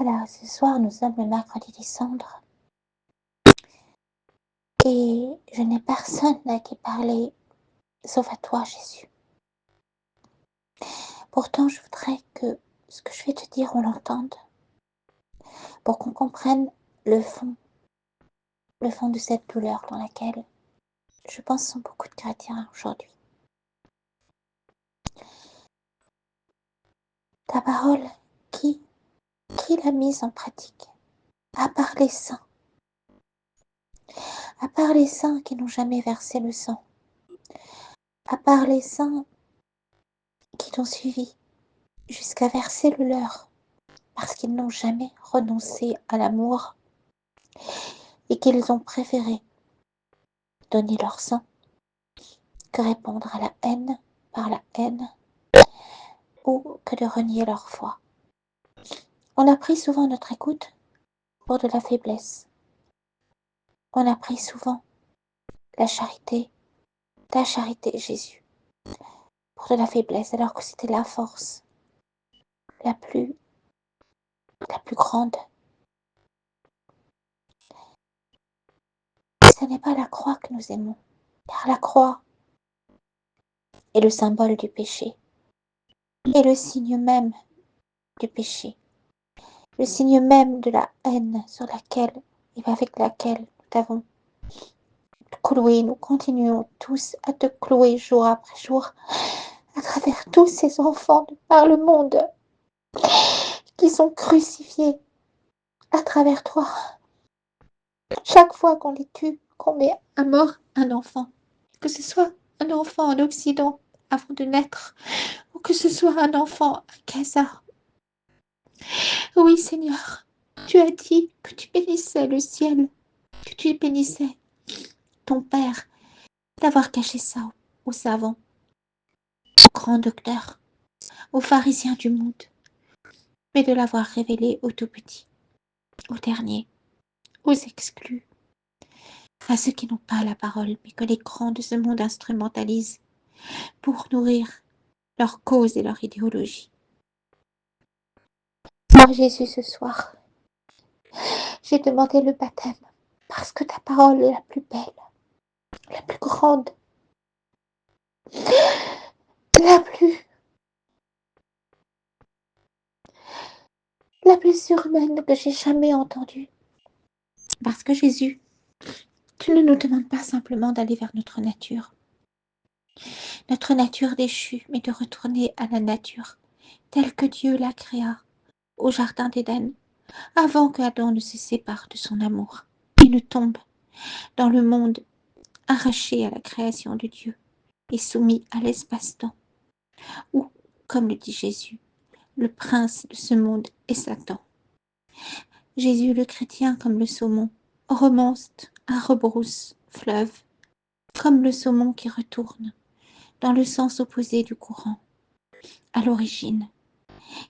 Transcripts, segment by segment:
Voilà, ce soir, nous sommes le mercredi des cendres. Et je n'ai personne à qui parler, sauf à toi, Jésus. Pourtant, je voudrais que ce que je vais te dire, on l'entende, pour qu'on comprenne le fond de cette douleur dans laquelle, je pense, sont beaucoup de chrétiens aujourd'hui. Ta parole, qui l'a mise en pratique? À part les saints. À part les saints qui n'ont jamais versé le sang. À part les saints qui t'ont suivi jusqu'à verser le leur, parce qu'ils n'ont jamais renoncé à l'amour et qu'ils ont préféré donner leur sang que répondre à la haine par la haine ou que de renier leur foi. On a pris souvent notre écoute pour de la faiblesse. On a pris souvent la charité, ta charité, Jésus, pour de la faiblesse, alors que c'était la force la plus grande. Ce n'est pas la croix que nous aimons, car la croix est le symbole du péché, est le signe même du péché, le signe même de la haine sur laquelle et avec laquelle nous t'avons cloué. Nous continuons tous à te clouer jour après jour, à travers tous ces enfants de par le monde qui sont crucifiés à travers toi. Chaque fois qu'on les tue, qu'on met à mort un enfant, que ce soit un enfant en Occident avant de naître, ou que ce soit un enfant à Gaza. Oui, Seigneur, tu as dit que tu bénissais le ciel, que tu bénissais ton Père d'avoir caché ça aux savants, aux grands docteurs, aux pharisiens du monde, mais de l'avoir révélé aux tout petits, aux derniers, aux exclus, à ceux qui n'ont pas la parole, mais que les grands de ce monde instrumentalisent pour nourrir leur cause et leur idéologie. Seigneur Jésus, ce soir, j'ai demandé le baptême parce que ta parole est la plus belle, la plus grande, la plus surhumaine que j'ai jamais entendue. Parce que Jésus, tu ne nous demandes pas simplement d'aller vers notre nature déchue, mais de retourner à la nature telle que Dieu la créa au jardin d'Éden, avant que Adam ne se sépare de son amour et ne tombe dans le monde arraché à la création de Dieu et soumis à l'espace-temps, où, comme le dit Jésus, le prince de ce monde est Satan. Jésus le chrétien, comme le saumon, remonte à rebrousse fleuve, comme le saumon qui retourne dans le sens opposé du courant, à l'origine.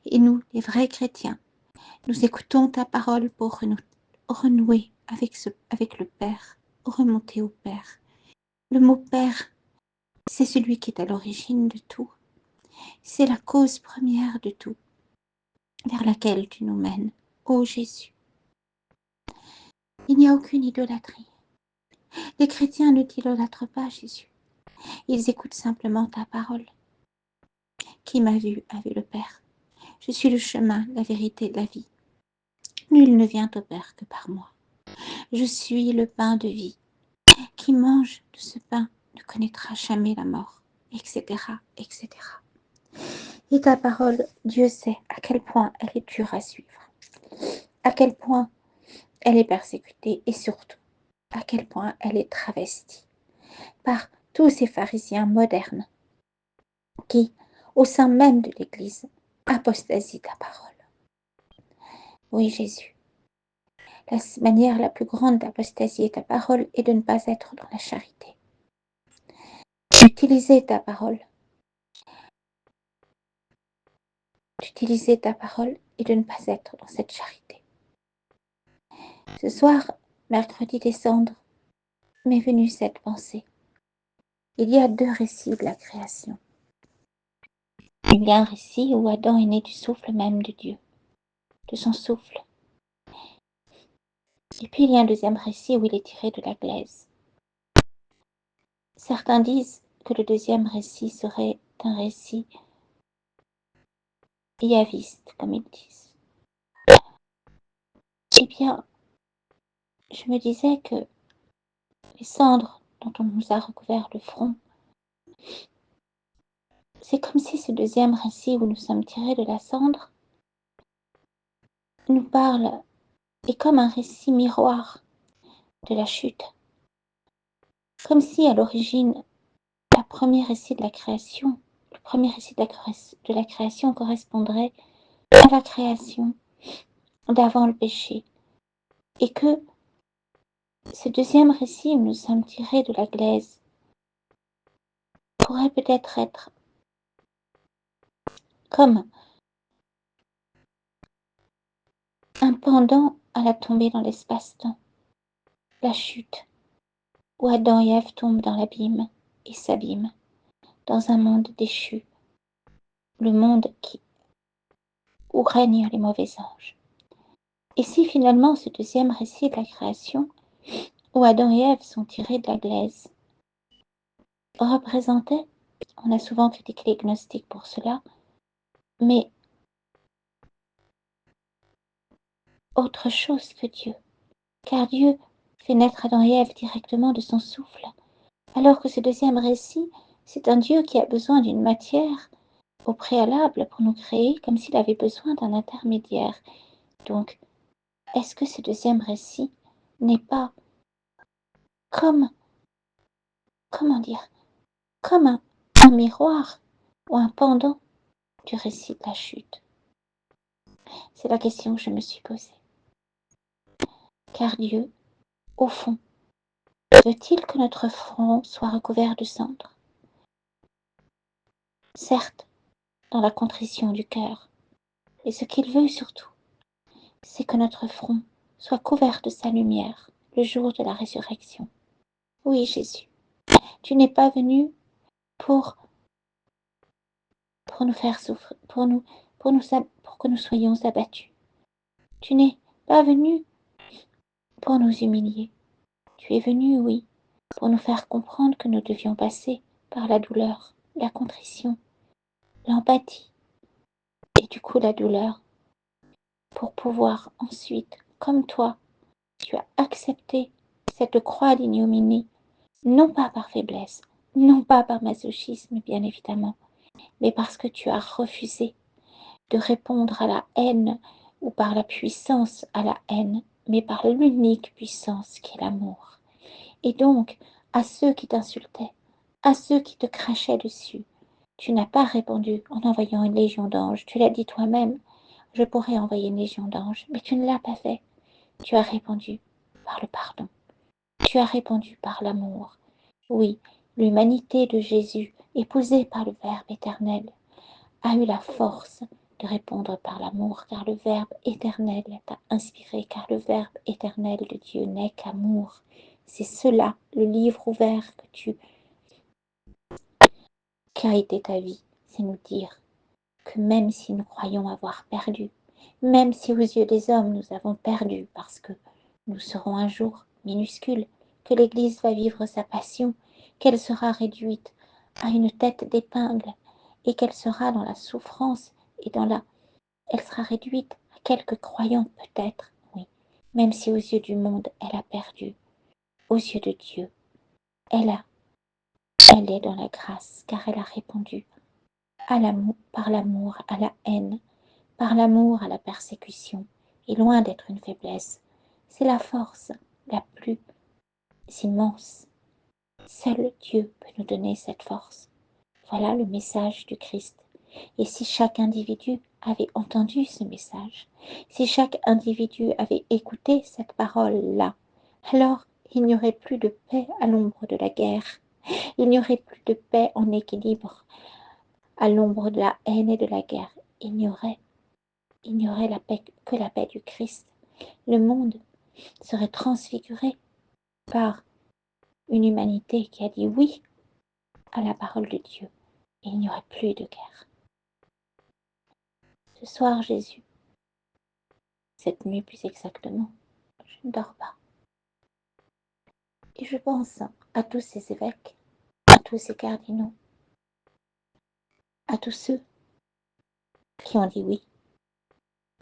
Et nous, les vrais chrétiens, nous écoutons ta parole pour renouer avec le Père, remonter au Père. Le mot Père, c'est celui qui est à l'origine de tout. C'est la cause première de tout, vers laquelle tu nous mènes, ô Jésus. Il n'y a aucune idolâtrie. Les chrétiens ne t'idolâtrent pas, Jésus. Ils écoutent simplement ta parole. Qui m'a vu a vu le Père. Je suis le chemin, la vérité, la vie. Nul ne vient au Père que par moi. Je suis le pain de vie. Qui mange de ce pain ne connaîtra jamais la mort, etc., etc. Et ta parole, Dieu sait à quel point elle est dure à suivre, à quel point elle est persécutée et surtout à quel point elle est travestie par tous ces pharisiens modernes qui, au sein même de l'Église, apostasient ta parole. Oui, Jésus, la manière la plus grande d'apostasier ta parole est de ne pas être dans la charité. D'utiliser ta parole et de ne pas être dans cette charité. Ce soir, mercredi des cendres, m'est venue cette pensée. Il y a deux récits de la création. Il y a un récit où Adam est né du souffle même de Dieu. de son souffle. Et puis il y a un deuxième récit où il est tiré de la glaise. Certains disent que le deuxième récit serait un récit yaviste, comme ils disent. Eh bien, je me disais que les cendres dont on nous a recouvert le front, c'est comme si ce deuxième récit où nous sommes tirés de la cendre nous parle, est comme un récit miroir de la chute. Comme si à l'origine, le premier récit de la création correspondrait à la création d'avant le péché. Et que ce deuxième récit où nous sommes tirés de la glaise pourrait peut-être être comme un pendant à la tombée dans l'espace-temps, la chute, où Adam et Ève tombent dans l'abîme et s'abîment, dans un monde déchu, le monde où règnent les mauvais anges. Et si finalement ce deuxième récit de la création, où Adam et Ève sont tirés de la glaise, représentait, on a souvent critiqué les gnostiques pour cela, mais autre chose que Dieu, car Dieu fait naître Adam et Ève directement de son souffle, alors que ce deuxième récit, c'est un Dieu qui a besoin d'une matière au préalable pour nous créer, comme s'il avait besoin d'un intermédiaire. Donc, est-ce que ce deuxième récit n'est pas comme, comment dire, comme un miroir ou un pendant du récit de la chute? C'est la question que je me suis posée. Car Dieu, au fond, veut-il que notre front soit recouvert de cendres? Certes, dans la contrition du cœur, et ce qu'il veut surtout, c'est que notre front soit couvert de sa lumière le jour de la résurrection. Oui, Jésus, tu n'es pas venu pour nous faire souffrir, pour que nous soyons abattus. Tu n'es pas venu pour nous humilier. Tu es venu, oui, pour nous faire comprendre que nous devions passer par la douleur, la contrition, l'empathie et du coup la douleur, pour pouvoir ensuite, comme toi, tu as accepté cette croix d'ignominie, non pas par faiblesse, non pas par masochisme, bien évidemment, mais parce que tu as refusé de répondre à la haine ou par la puissance à la haine, mais par l'unique puissance qui est l'amour. Et donc, à ceux qui t'insultaient, à ceux qui te crachaient dessus, tu n'as pas répondu en envoyant une légion d'anges. Tu l'as dit toi-même, je pourrais envoyer une légion d'anges, mais tu ne l'as pas fait. Tu as répondu par le pardon. Tu as répondu par l'amour. Oui, l'humanité de Jésus, épousée par le Verbe éternel, a eu la force de répondre par l'amour, car le Verbe éternel t'a inspiré, car le Verbe éternel de Dieu n'est qu'amour. C'est cela, le livre ouvert qu'a été ta vie, c'est nous dire que même si nous croyons avoir perdu, même si aux yeux des hommes nous avons perdu parce que nous serons un jour minuscules, que l'Église va vivre sa passion, qu'elle sera réduite à une tête d'épingle et qu'elle sera dans la souffrance et elle sera réduite à quelques croyants peut-être, oui, même si aux yeux du monde elle a perdu, aux yeux de Dieu, elle est dans la grâce car elle a répondu à l'amour, par l'amour à la haine, par l'amour à la persécution, et loin d'être une faiblesse, c'est la force la plus immense. Seul Dieu peut nous donner cette force. Voilà le message du Christ. Et si chaque individu avait entendu ce message, si chaque individu avait écouté cette parole-là, alors il n'y aurait plus de paix à l'ombre de la guerre. Il n'y aurait plus de paix en équilibre à l'ombre de la haine et de la guerre. Il n'y aurait la paix que la paix du Christ. Le monde serait transfiguré par une humanité qui a dit oui à la parole de Dieu. Et il n'y aurait plus de guerre. Ce soir, Jésus, Cette nuit plus exactement, je ne dors pas. Et je pense à tous ces évêques, à tous ces cardinaux, à tous ceux qui ont dit oui,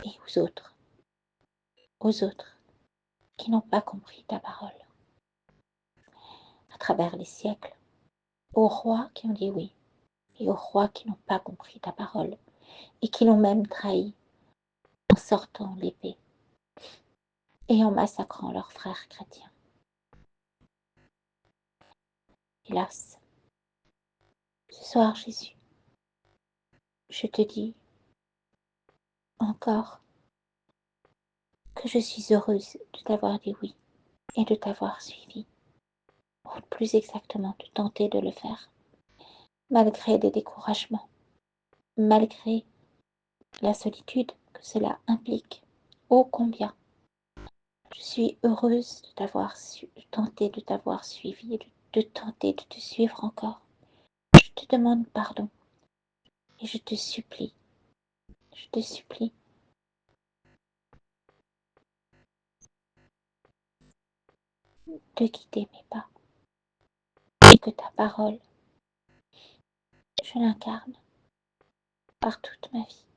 et aux autres qui n'ont pas compris ta parole. À travers les siècles, aux rois qui ont dit oui, et aux rois qui n'ont pas compris ta parole, et qui l'ont même trahi en sortant l'épée et en massacrant leurs frères chrétiens. Hélas, ce soir, Jésus, je te dis encore que je suis heureuse de t'avoir dit oui et de t'avoir suivi, ou plus exactement de tenter de le faire, malgré des découragements, malgré la solitude que cela implique. Ô combien je suis heureuse de t'avoir de tenter de t'avoir suivi, de tenter de te suivre encore. Je te demande pardon et je te supplie de guider mes pas et que ta parole, je l'incarne par toute ma vie.